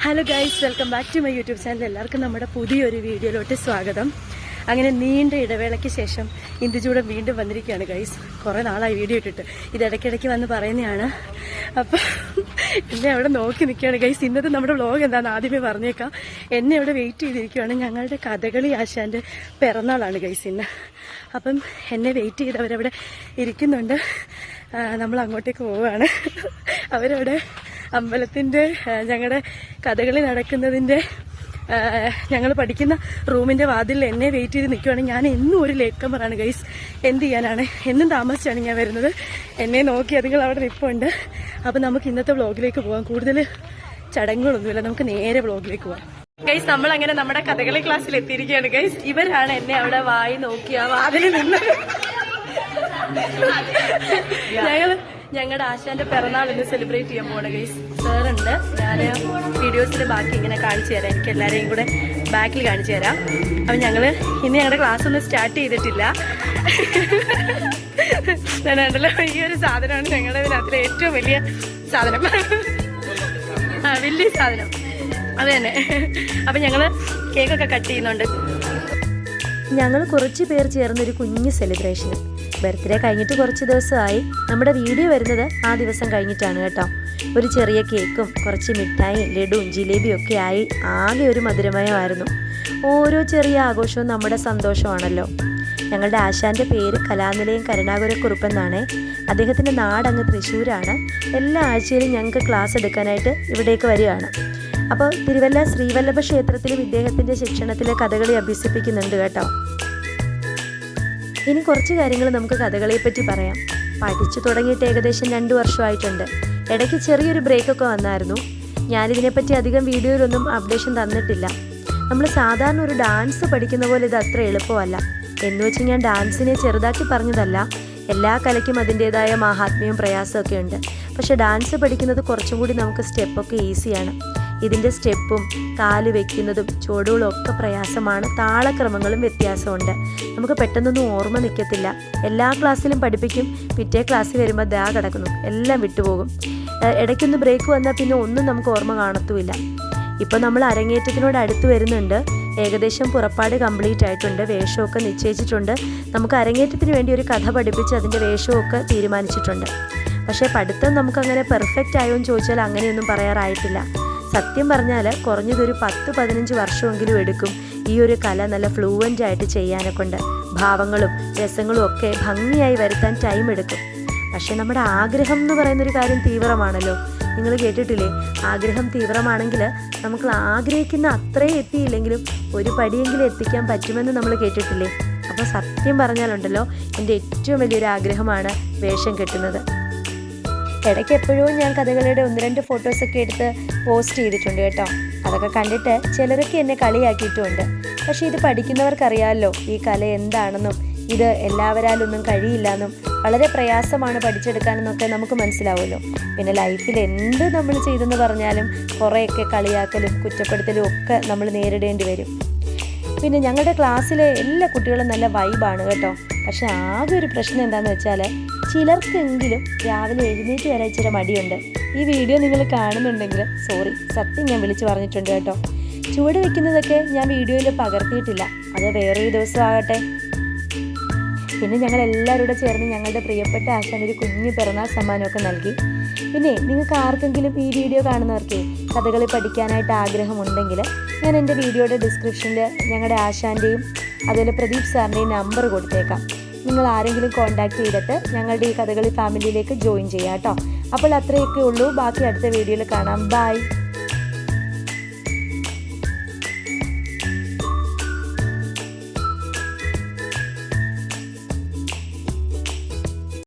Hello guys, welcome back to my YouTube channel. എല്ലാവർക്കും നമ്മുടെ പുതിയൊരു വീഡിയോയിലോട്ട് സ്വാഗതം. അങ്ങനെ നീണ്ട ഇടവേളയ്ക്ക് ശേഷം ഇന്ദുചൂടൻ വീണ്ടും വന്നിരിക്കുകയാണ് ഗൈസ്. കുറേ നാളായി വീഡിയോ ഇട്ടിട്ട്. ഇത് ഇടയ്ക്കിടയ്ക്ക് വന്ന് പറയുന്നതാണ്. അപ്പം എന്നെ അവിടെ നോക്കി നിൽക്കുകയാണ് ഗൈസ്. ഇന്നത്തെ നമ്മുടെ വ്ളോഗ് എന്താണെന്ന് ആദ്യമേ പറഞ്ഞേക്കാം. എന്നെ അവിടെ വെയിറ്റ് ചെയ്തിരിക്കുകയാണ്. ഞങ്ങളുടെ കഥകളി ആശാൻ്റെ പിറന്നാളാണ് ഗൈസ് ഇന്ന്. അപ്പം എന്നെ വെയിറ്റ് ചെയ്ത് അവരവിടെ ഇരിക്കുന്നുണ്ട്. നമ്മൾ അങ്ങോട്ടേക്ക് പോവുകയാണ്. അവരവിടെ അമ്പലത്തിൻ്റെ ഞങ്ങളുടെ കഥകളി നടക്കുന്നതിൻ്റെ ഞങ്ങൾ പഠിക്കുന്ന റൂമിൻ്റെ വാതിലിൽ എന്നെ വെയിറ്റ് ചെയ്ത് നിൽക്കുകയാണ്. ഞാൻ എന്നും ഒരു ലേറ്റ് കമറാണ് ഗൈസ്. എന്ത് ചെയ്യാനാണ്, എന്നും താമസിച്ചാണ് ഞാൻ വരുന്നത്. എന്നെ നോക്കി അതുങ്ങൾ അവിടെ നിൽപ്പുണ്ട്. അപ്പം നമുക്ക് ഇന്നത്തെ വ്ളോഗിലേക്ക് പോകാം. കൂടുതൽ ചടങ്ങുകളൊന്നുമില്ല, നമുക്ക് നേരെ വ്ളോഗിലേക്ക് പോകാം ഗൈസ്. നമ്മളങ്ങനെ നമ്മുടെ കഥകളി ക്ലാസ്സിൽ എത്തിയിരിക്കുകയാണ് ഗൈസ്. ഇവരാണ് എന്നെ അവിടെ വായി നോക്കി ആ വാതിലിൽ നിന്ന് ഞങ്ങളുടെ ആശാന്റെ പിറന്നാൾ ഇന്ന് സെലിബ്രേറ്റ് ചെയ്യാൻ പോകണ ഗൈസ്. സാറുണ്ട്. ഞാൻ വീഡിയോസിൽ ബാക്കി ഇങ്ങനെ കാണിച്ചു തരാം. എനിക്ക് എല്ലാവരെയും കൂടെ ബാക്കിൽ കാണിച്ചു തരാം. അപ്പം ഞങ്ങൾ ഇന്ന് ഞങ്ങളുടെ ക്ലാസ് ഒന്നും സ്റ്റാർട്ട് ചെയ്തിട്ടില്ല. ഞാനുണ്ടല്ലോ, ഈ ഒരു സാധനമാണ് ഞങ്ങളുടെ ഇതിനകത്തിലെ ഏറ്റവും വലിയ സാധനം. വലിയ സാധനം അത് തന്നെ. അപ്പം ഞങ്ങൾ കേക്കൊക്കെ കട്ട് ചെയ്യുന്നുണ്ട്. ഞങ്ങൾ കുറച്ച് പേർ ചേർന്നൊരു കുഞ്ഞ് സെലിബ്രേഷൻ. ബർത്ത്ഡേ കഴിഞ്ഞിട്ട് കുറച്ച് ദിവസമായി. നമ്മുടെ വീഡിയോ വരുന്നത് ആ ദിവസം കഴിഞ്ഞിട്ടാണ് കേട്ടോ. ഒരു ചെറിയ കേക്കും കുറച്ച് മിഠായും ലഡുവും ജിലേബിയും ഒക്കെ ആയി ആകെ ഒരു മധുരമയമായിരുന്നു. ഓരോ ചെറിയ ആഘോഷവും നമ്മുടെ സന്തോഷമാണല്ലോ. ഞങ്ങളുടെ ആശാൻ്റെ പേര് കലാനിലയം കരുണാകരക്കുറുപ്പെന്നാണ്. അദ്ദേഹത്തിൻ്റെ നാടങ്ങ് തൃശ്ശൂരാണ്. എല്ലാ ആഴ്ചയിലും ഞങ്ങൾക്ക് ക്ലാസ് എടുക്കാനായിട്ട് ഇവിടേക്ക് വരികയാണ്. അപ്പോൾ തിരുവല്ല ശ്രീവല്ലഭ ക്ഷേത്രത്തിലും ഇദ്ദേഹത്തിൻ്റെ ശിക്ഷണത്തിലെ കഥകളി അഭ്യസിപ്പിക്കുന്നുണ്ട് കേട്ടോ. ഇനി കുറച്ച് കാര്യങ്ങൾ നമുക്ക് കഥകളിയെപ്പറ്റി പറയാം. പഠിച്ചു തുടങ്ങിയിട്ട് ഏകദേശം 2 വർഷമായിട്ടുണ്ട്. ഇടയ്ക്ക് ചെറിയൊരു ബ്രേക്കൊക്കെ വന്നായിരുന്നു. ഞാനിതിനെപ്പറ്റി അധികം വീഡിയോയിലൊന്നും അപ്ഡേഷൻ തന്നിട്ടില്ല. നമ്മൾ സാധാരണ ഒരു ഡാൻസ് പഠിക്കുന്ന പോലെ ഇത് അത്ര എളുപ്പമല്ല. എന്ന് വെച്ച് ഞാൻ ഡാൻസിനെ ചെറുതാക്കി പറഞ്ഞതല്ല. എല്ലാ കലയ്ക്കും അതിൻ്റേതായ മാഹാത്മ്യവും പ്രയാസമൊക്കെ ഉണ്ട്. പക്ഷേ ഡാൻസ് പഠിക്കുന്നത് കുറച്ചും കൂടി നമുക്ക് സ്റ്റെപ്പൊക്കെ ഈസിയാണ്. ഇതിൻ്റെ സ്റ്റെപ്പും കാല് വെക്കുന്നതും ചുവടുകളും ഒക്കെ പ്രയാസമാണ്. താളക്രമങ്ങളും വ്യത്യാസമുണ്ട്. നമുക്ക് പെട്ടെന്നൊന്നും ഓർമ്മ നിൽക്കത്തില്ല. എല്ലാ ക്ലാസ്സിലും പഠിപ്പിക്കും, പിറ്റേ ക്ലാസ്സിൽ വരുമ്പോൾ ദാ കിടക്കുന്നു, എല്ലാം വിട്ടുപോകും. ഇടയ്ക്കൊന്ന് ബ്രേക്ക് വന്നാൽ പിന്നെ ഒന്നും നമുക്ക് ഓർമ്മ കാണത്തുമില്ല. ഇപ്പം നമ്മൾ അരങ്ങേറ്റത്തിനോട് അടുത്ത് വരുന്നുണ്ട്. ഏകദേശം പുറപ്പാട് കംപ്ലീറ്റ് ആയിട്ടുണ്ട്. വേഷമൊക്കെ നിശ്ചയിച്ചിട്ടുണ്ട്. നമുക്ക് അരങ്ങേറ്റത്തിന് വേണ്ടി ഒരു കഥ പഠിപ്പിച്ച് അതിൻ്റെ വേഷമൊക്കെ തീരുമാനിച്ചിട്ടുണ്ട്. പക്ഷേ പഠിത്തം നമുക്കങ്ങനെ പെർഫെക്റ്റ് ആയോ എന്ന് ചോദിച്ചാൽ അങ്ങനെയൊന്നും പറയാറായിട്ടില്ല. സത്യം പറഞ്ഞാൽ കുറഞ്ഞതൊരു 10-15 വർഷമെങ്കിലും എടുക്കും ഈ ഒരു കല നല്ല ഫ്ലൂവൻ്റ് ആയിട്ട് ചെയ്യാനെ കൊണ്ട്. ഭാവങ്ങളും രസങ്ങളും ഒക്കെ ഭംഗിയായി വരുത്താൻ ടൈം എടുക്കും. പക്ഷേ നമ്മുടെ ആഗ്രഹം എന്ന് പറയുന്നൊരു കാര്യം തീവ്രമാണല്ലോ. നിങ്ങൾ കേട്ടിട്ടില്ലേ, ആഗ്രഹം തീവ്രമാണെങ്കിൽ നമുക്ക് ആഗ്രഹിക്കുന്ന അത്രയും എത്തിയില്ലെങ്കിലും ഒരു പടിയെങ്കിലും എത്തിക്കാൻ പറ്റുമെന്ന് നമ്മൾ കേട്ടിട്ടില്ലേ. അപ്പോൾ സത്യം പറഞ്ഞാലുണ്ടല്ലോ, എൻ്റെ ഏറ്റവും വലിയൊരു ആഗ്രഹമാണ് വേഷം കെട്ടുന്നത്. ഇടയ്ക്ക് എപ്പോഴും ഞാൻ കഥകളിയുടെ 1-2 ഫോട്ടോസൊക്കെ എടുത്ത് പോസ്റ്റ് ചെയ്തിട്ടുണ്ട് കേട്ടോ. അതൊക്കെ കണ്ടിട്ട് ചിലരൊക്കെ എന്നെ കളിയാക്കിയിട്ടുമുണ്ട്. പക്ഷേ ഇത് പഠിക്കുന്നവർക്കറിയാമല്ലോ ഈ കല എന്താണെന്നും ഇത് എല്ലാവരാലൊന്നും കഴിയില്ലെന്നും വളരെ പ്രയാസമാണ് പഠിച്ചെടുക്കാനെന്നൊക്കെ നമുക്ക് മനസ്സിലാവുമല്ലോ. പിന്നെ ലൈഫിൽ എന്ത് നമ്മൾ ചെയ്തെന്ന് പറഞ്ഞാലും കുറേയൊക്കെ കളിയാക്കലും കുറ്റപ്പെടുത്തലും ഒക്കെ നമ്മൾ നേരിടേണ്ടി വരും. പിന്നെ ഞങ്ങളുടെ ക്ലാസ്സിലെ എല്ലാ കുട്ടികളും നല്ല വൈബാണ് കേട്ടോ. പക്ഷെ ആകെ ഒരു പ്രശ്നം എന്താണെന്ന് വെച്ചാൽ ചിലർക്കെങ്കിലും രാവിലെ എഴുന്നേറ്റ് വരാൻ ഇച്ചിരി മടിയുണ്ട്. ഈ വീഡിയോ നിങ്ങൾ കാണുന്നുണ്ടെങ്കിൽ സോറി, സത്യം ഞാൻ വിളിച്ചു പറഞ്ഞിട്ടുണ്ട് കേട്ടോ. ചുവട് വയ്ക്കുന്നതൊക്കെ ഞാൻ വീഡിയോയിൽ പകർത്തിയിട്ടില്ല. അത് വേറൊരു ദിവസം ആകട്ടെ. പിന്നെ ഞങ്ങൾ എല്ലാവരും കൂടെ ചേർന്ന് ഞങ്ങളുടെ പ്രിയപ്പെട്ട ആശാൻ ഒരു കുഞ്ഞു പിറന്നാൾ സമ്മാനമൊക്കെ നൽകി. പിന്നെ നിങ്ങൾക്ക് ആർക്കെങ്കിലും ഈ വീഡിയോ കാണുന്നവർക്ക് കഥകളി പഠിക്കാനായിട്ട് ആഗ്രഹമുണ്ടെങ്കിൽ ഞാൻ എൻ്റെ വീഡിയോയുടെ ഡിസ്ക്രിപ്ഷനിൽ ഞങ്ങളുടെ ആശാൻ്റെയും അതുപോലെ പ്രദീപ് സാറിൻ്റെയും നമ്പർ കൊടുത്തേക്കാം. നിങ്ങൾ ആരെങ്കിലും കോൺടാക്ട് ചെയ്തിട്ട് ഞങ്ങളുടെ ഈ കഥകളി ഫാമിലിയിലേക്ക് ജോയിൻ ചെയ്യാം കേട്ടോ. അപ്പോൾ അത്രയൊക്കെ ഉള്ളൂ. ബാക്കി അടുത്ത വീഡിയോയിൽ കാണാം. ബൈ.